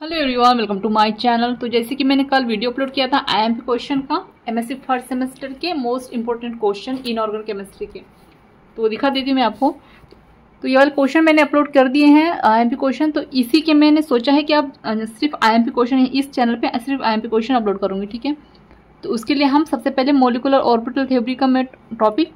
Hello everyone, welcome to my channel. तो जैसे कि मैंने कल वीडियो अपलोड किया था आईएमपी क्वेश्चन का, एमएससी फर्स्ट सेमेस्टर के most important question inorganic chemistry के, तो दिखा देती हूँ मैं आपको। तो ये वाले क्वेश्चन मैंने अपलोड कर दिए हैं आईएमपी क्वेश्चन। तो इसी के मैंने सोचा है कि आप सिर्फ आईएमपी क्वेश्चन इस चैनल पर सिर्फ आईएमपी क्वेश्चन अपलोड करूँगी, ठीक है। तो उसके लिए हम सबसे पहले मोलिकुलर ऑर्बिटल थ्योरी का मैं टॉपिक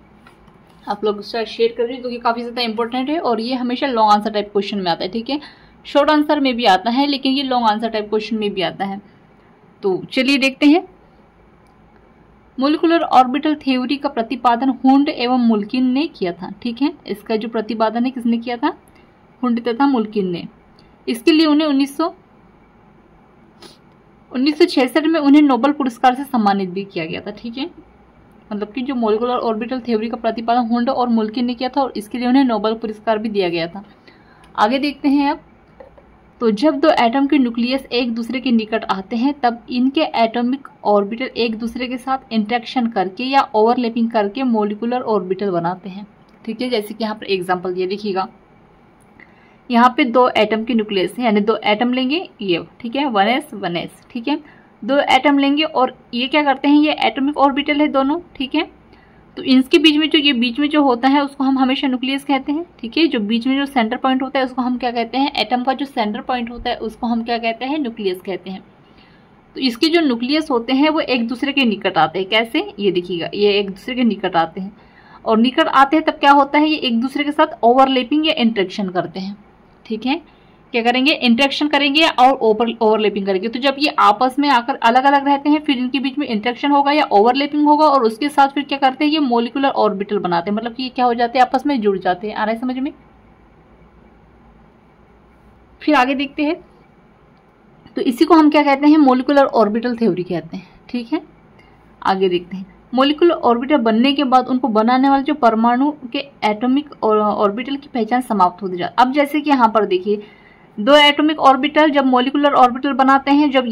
आप लोग शेयर कर रही हूँ, क्योंकि काफ़ी ज़्यादा इंपॉर्टेंट है और ये हमेशा लॉन्ग आंसर टाइप क्वेश्चन में आता है, ठीक है। शॉर्ट आंसर में भी आता है, लेकिन ये लॉन्ग आंसर टाइप क्वेश्चन में भी आता है। तो चलिए देखते हैं। मोलिकुलर ऑर्बिटल थ्योरी का प्रतिपादन हुंड एवं मुल्किन ने किया था, ठीक है। इसका जो प्रतिपादन है किसने किया था? हुंड तथा मुल्किन ने। इसके लिए उन्हें 1966 में उन्हें नोबेल पुरस्कार से सम्मानित भी किया गया था, ठीक है। मतलब कि जो मोलिकुलर ऑर्बिटल थ्योरी का प्रतिपादन हुंड और मुल्किन ने किया था और इसके लिए उन्हें नोबेल पुरस्कार भी दिया गया था। आगे देखते हैं अब। तो जब दो एटम के न्यूक्लियस एक दूसरे के निकट आते हैं तब इनके एटॉमिक ऑर्बिटल एक दूसरे के साथ इंटरेक्शन करके या ओवरलैपिंग करके मोलिकुलर ऑर्बिटल बनाते हैं, ठीक है। जैसे कि यहाँ पर एग्जांपल दिया, देखिएगा। यहाँ पे दो एटम के न्यूक्लियस है, यानी दो एटम लेंगे ये, ठीक है, 1s 1s, ठीक है। दो एटम लेंगे और ये क्या करते हैं, ये एटॉमिक ऑर्बिटल है दोनों, ठीक है। तो इनके बीच में बीच में जो होता है उसको हम हमेशा न्यूक्लियस कहते हैं, ठीक है। जो बीच में जो सेंटर पॉइंट होता है उसको हम क्या कहते हैं? एटम का जो सेंटर पॉइंट होता है उसको हम क्या कहते हैं? न्यूक्लियस कहते हैं। तो इसके जो न्यूक्लियस होते हैं वो एक दूसरे के निकट आते हैं। कैसे? ये देखिएगा, ये एक दूसरे के निकट आते हैं और निकट आते हैं तब क्या होता है, ये एक दूसरे के साथ ओवरलैपिंग या इंटरेक्शन करते हैं, ठीक है। क्या करेंगे? इंटरेक्शन करेंगे और ओवरलैपिंग करेंगे। तो जब ये आपस में आकर अलग अलग रहते हैं फिर इनके बीच में इंटरेक्शन होगा या ओवरलैपिंग होगा और उसके साथ फिर क्या करते हैं, ये मोलिकुलर ऑर्बिटल बनाते हैं। मतलब कि ये क्या हो जाते हैं, आपस में जुड़ जाते हैं। आ रहा है समझ में? फिर आगे देखते हैं। तो इसी को हम क्या कहते हैं? मोलिकुलर ऑर्बिटल थ्योरी कहते हैं, ठीक है। आगे देखते हैं। मोलिकुलर ऑर्बिटल बनने के बाद उनको बनाने वाले जो परमाणु के एटॉमिक ऑर्बिटल की पहचान समाप्त हो जाती है। अब जैसे कि यहाँ पर देखिए, दो एटॉमिक ऑर्बिटल जब मोलिकुलर ऑर्बिटल बनाते हैं, जब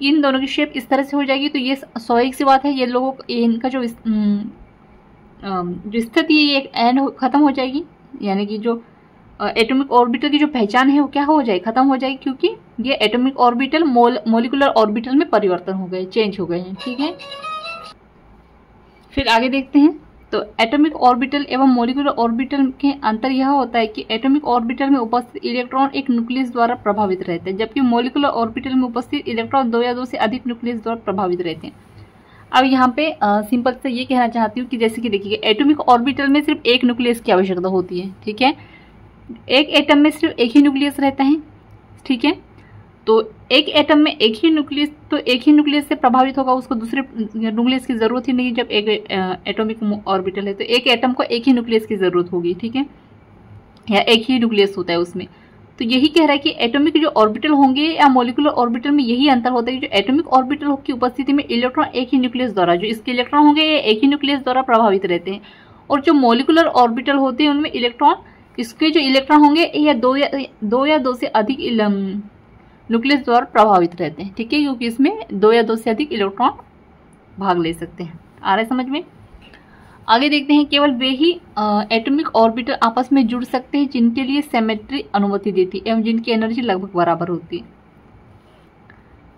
इन दोनों की शेप इस तरह से हो जाएगी तो ये स्वाभाविक सी बात है, ये लोगों इनका जो स्थिति है ये एंड खत्म हो जाएगी। यानी कि जो एटॉमिक ऑर्बिटल की जो पहचान है वो क्या हो जाएगी? खत्म हो जाएगी, क्योंकि ये एटॉमिक ऑर्बिटल मोलिकुलर ऑर्बिटल में परिवर्तन हो गए, चेंज हो गए हैं, ठीक है। फिर आगे देखते हैं। तो एटॉमिक ऑर्बिटल एवं मोलिकुलर ऑर्बिटल के अंतर यह होता है कि एटॉमिक ऑर्बिटल में उपस्थित इलेक्ट्रॉन एक न्यूक्लियस द्वारा प्रभावित रहते हैं, जबकि मोलिकुलर ऑर्बिटल में उपस्थित इलेक्ट्रॉन दो या दो से अधिक न्यूक्लियस द्वारा प्रभावित रहते हैं। अब यहाँ पे सिंपल से ये कहना चाहती हूँ कि जैसे कि देखिए, एटॉमिक ऑर्बिटल में सिर्फ एक न्यूक्लियस की आवश्यकता होती है, ठीक है। एक एटम में सिर्फ एक ही न्यूक्लियस रहता है, ठीक है। तो एक एटम में एक ही न्यूक्लियस से प्रभावित होगा, उसको दूसरे न्यूक्लियस की जरूरत ही नहीं। जब एक एटॉमिक ऑर्बिटल है तो एक एटम को एक ही न्यूक्लियस की जरूरत होगी, ठीक है, या एक ही न्यूक्लियस होता है उसमें। तो यही कह रहा है कि एटॉमिक जो ऑर्बिटल होंगे या मोलिकुलर ऑर्बिटल में यही अंतर होता है कि जो एटॉमिक ऑर्बिटल की उपस्थिति में इलेक्ट्रॉन एक ही न्यूक्लियस द्वारा, जो इसके इलेक्ट्रॉन होंगे ये एक ही न्यूक्लियस द्वारा प्रभावित रहते हैं, और जो मोलिकुलर ऑर्बिटल होते हैं उनमें इसके जो इलेक्ट्रॉन होंगे या दो या दो से अधिक न्यूक्लियस द्वारा प्रभावित रहते हैं, ठीक है, क्योंकि इसमें दो या दो से अधिक इलेक्ट्रॉन भाग ले सकते हैं। आ रहा है समझ में? आगे देखते हैं। केवल वे ही एटॉमिक ऑर्बिटल आपस में जुड़ सकते हैं जिनके लिए सिमेट्री अनुमति देती है एवं जिनकी एनर्जी लगभग बराबर होती है।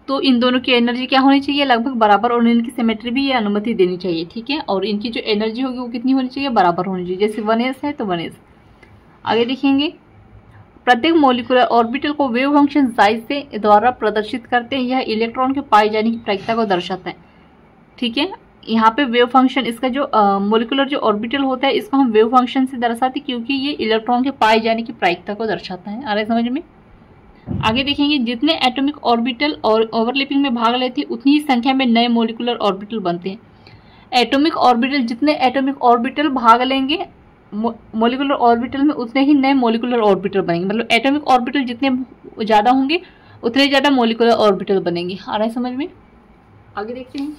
तो इन दोनों की एनर्जी क्या होनी चाहिए? लगभग बराबर, और इनकी सिमेट्री भी ये अनुमति देनी चाहिए, ठीक है। और इनकी जो एनर्जी होगी वो कितनी होनी चाहिए? बराबर होनी चाहिए। जैसे 1s है तो 1s। आगे देखेंगे। प्रत्येक मोलिकुलर ऑर्बिटल को वेव फंक्शन साइज से द्वारा प्रदर्शित करते हैं। यह इलेक्ट्रॉन के पाए जाने की प्रायिकता को दर्शाता है, ठीक है। यहाँ पे वेव फंक्शन, इसका जो मोलिकुलर जो ऑर्बिटल होता है इसको हम वेव फंक्शन से दर्शाते हैं, क्योंकि ये इलेक्ट्रॉन के पाए जाने की प्रायिकता को दर्शाता है। आ रहा है समझ में? आगे देखेंगे। जितने एटॉमिक ऑर्बिटल और ओवरलैपिंग में भाग लेते हैं उतनी ही संख्या में नए मोलिकुलर ऑर्बिटल बनते हैं। एटॉमिक ऑर्बिटल जितने एटॉमिक ऑर्बिटल भाग लेंगे मोलिकुलर ऑर्बिटल में उतने ही नए मोलिकुलर ऑर्बिटल बनेंगे। मतलब एटॉमिक ऑर्बिटल जितने ज़्यादा होंगे उतने ज़्यादा मोलिकुलर ऑर्बिटल बनेंगे। आ रहा है समझ में? आगे देखते हैं।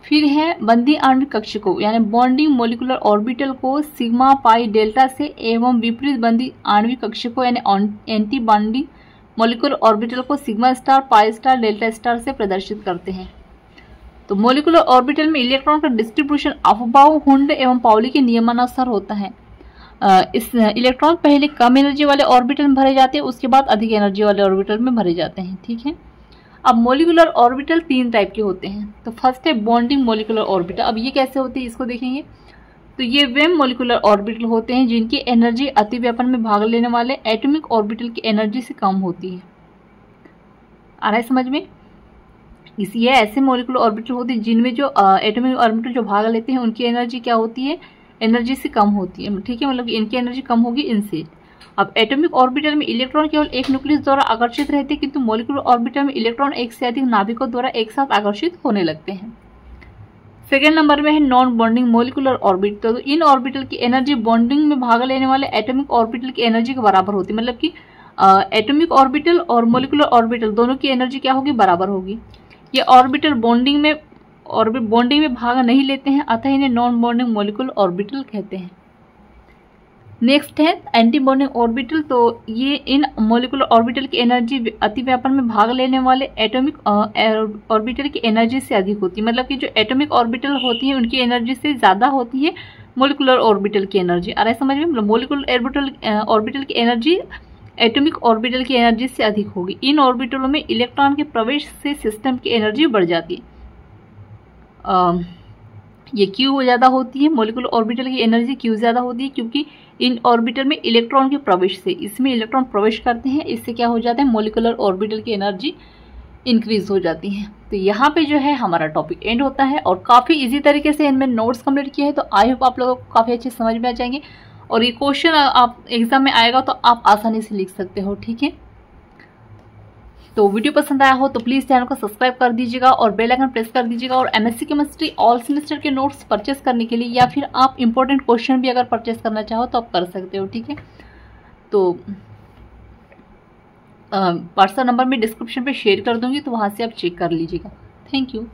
फिर है बंदी आणविक कक्षकों, यानी बॉन्डिंग मोलिकुलर ऑर्बिटल को सिग्मा पाई डेल्टा से एवं विपरीत बंदी आणविक कक्षकों यानी एंटी बॉन्डिंग मोलिकुलर ऑर्बिटल को sigma star pi star delta star से प्रदर्शित करते हैं। तो मोलिकुलर ऑर्बिटल में इलेक्ट्रॉन का डिस्ट्रीब्यूशन अफबाउ, हुंड एवं पाउली के नियमानुसार होता है। इस इलेक्ट्रॉन पहले कम एनर्जी वाले ऑर्बिटल में भरे जाते हैं, उसके बाद अधिक एनर्जी वाले ऑर्बिटल में भरे जाते हैं। ठीक है, अब मोलिकुलर ऑर्बिटल 3 टाइप के होते हैं। तो फर्स्ट है बॉन्डिंग मोलिकुलर ऑर्बिटल। अब ये कैसे होती है इसको देखेंगे। तो ये वे मोलिकुलर ऑर्बिटल होते हैं जिनकी एनर्जी अतिव्यापन में भाग लेने वाले एटॉमिक ऑर्बिटल की एनर्जी से कम होती है। आ रहा है समझ में? ये ऐसे मोलिकुलर ऑर्बिटल होते हैं जिनमें जो एटॉमिक ऑर्बिटल जो भाग लेते हैं उनकी एनर्जी क्या होती है, एनर्जी से कम होती है। ठीक है, मतलब इनकी एनर्जी कम होगी इनसे। अब एटॉमिक ऑर्बिटल में इलेक्ट्रॉन केवल एक न्यूक्लियस द्वारा आकर्षित रहते हैं, किंतु मोलिकुलर ऑर्बिटल में इलेक्ट्रॉन एक से अधिक नाभिकों द्वारा एक साथ आकर्षित होने लगते हैं। सेकेंड नंबर में है नॉन बॉन्डिंग मोलिकुलर ऑर्बिटल। तो इन ऑर्बिटल की एनर्जी बॉन्डिंग में भाग लेने वाले एटॉमिक ऑर्बिटल की एनर्जी के बराबर होती है। मतलब कि एटॉमिक ऑर्बिटल और मोलिकुलर ऑर्बिटल दोनों की एनर्जी क्या होगी, बराबर होगी। ये ऑर्बिटल बॉन्डिंग में भाग नहीं लेते हैं, अतः इन्हें नॉन बॉन्डिंग मोलिकुलर ऑर्बिटल कहते हैं। नेक्स्ट है एंटी बॉन्डिंग ऑर्बिटल। तो ये इन मोलिकुलर ऑर्बिटल की एनर्जी अतिव्यापन में भाग लेने वाले एटॉमिक ऑर्बिटल की एनर्जी से अधिक होती है। मतलब कि जो एटॉमिक ऑर्बिटल होती है उनकी एनर्जी से ज़्यादा होती है मोलिकुलर ऑर्बिटल की एनर्जी। आ रहा है समझ में? मतलब मोलिकुलर ऑर्बिटल की एनर्जी एटॉमिक ऑर्बिटल की एनर्जी से अधिक होगी। इन ऑर्बिटलों में इलेक्ट्रॉन के प्रवेश से सिस्टम की एनर्जी बढ़ जाती है। ये क्यों ज़्यादा होती है? मोलिकुलर ऑर्बिटल की एनर्जी क्यों ज़्यादा होती है? क्योंकि इन ऑर्बिटल में इलेक्ट्रॉन के प्रवेश से, इसमें इलेक्ट्रॉन प्रवेश करते हैं, इससे क्या हो जाता है, मोलिकुलर ऑर्बिटल की एनर्जी इंक्रीज हो जाती है। तो यहाँ पे जो है हमारा टॉपिक एंड होता है और काफ़ी इजी तरीके से इनमें नोट्स कंप्लीट किए हैं। तो आई होप आप लोगों को काफ़ी अच्छे समझ में आ जाएंगे और ये क्वेश्चन आप एग्जाम में आएगा तो आप आसानी से लिख सकते हो। ठीक है, तो वीडियो पसंद आया हो तो प्लीज़ चैनल को सब्सक्राइब कर दीजिएगा और बेल आइकन प्रेस कर दीजिएगा। और एमएससी केमिस्ट्री ऑल सेमेस्टर के नोट्स परचेस करने के लिए या फिर आप इंपॉर्टेंट क्वेश्चन भी अगर परचेस करना चाहो तो आप कर सकते हो। ठीक है, तो व्हाट्सएप नंबर में डिस्क्रिप्शन पे शेयर कर दूंगी, तो वहाँ से आप चेक कर लीजिएगा। Thank you.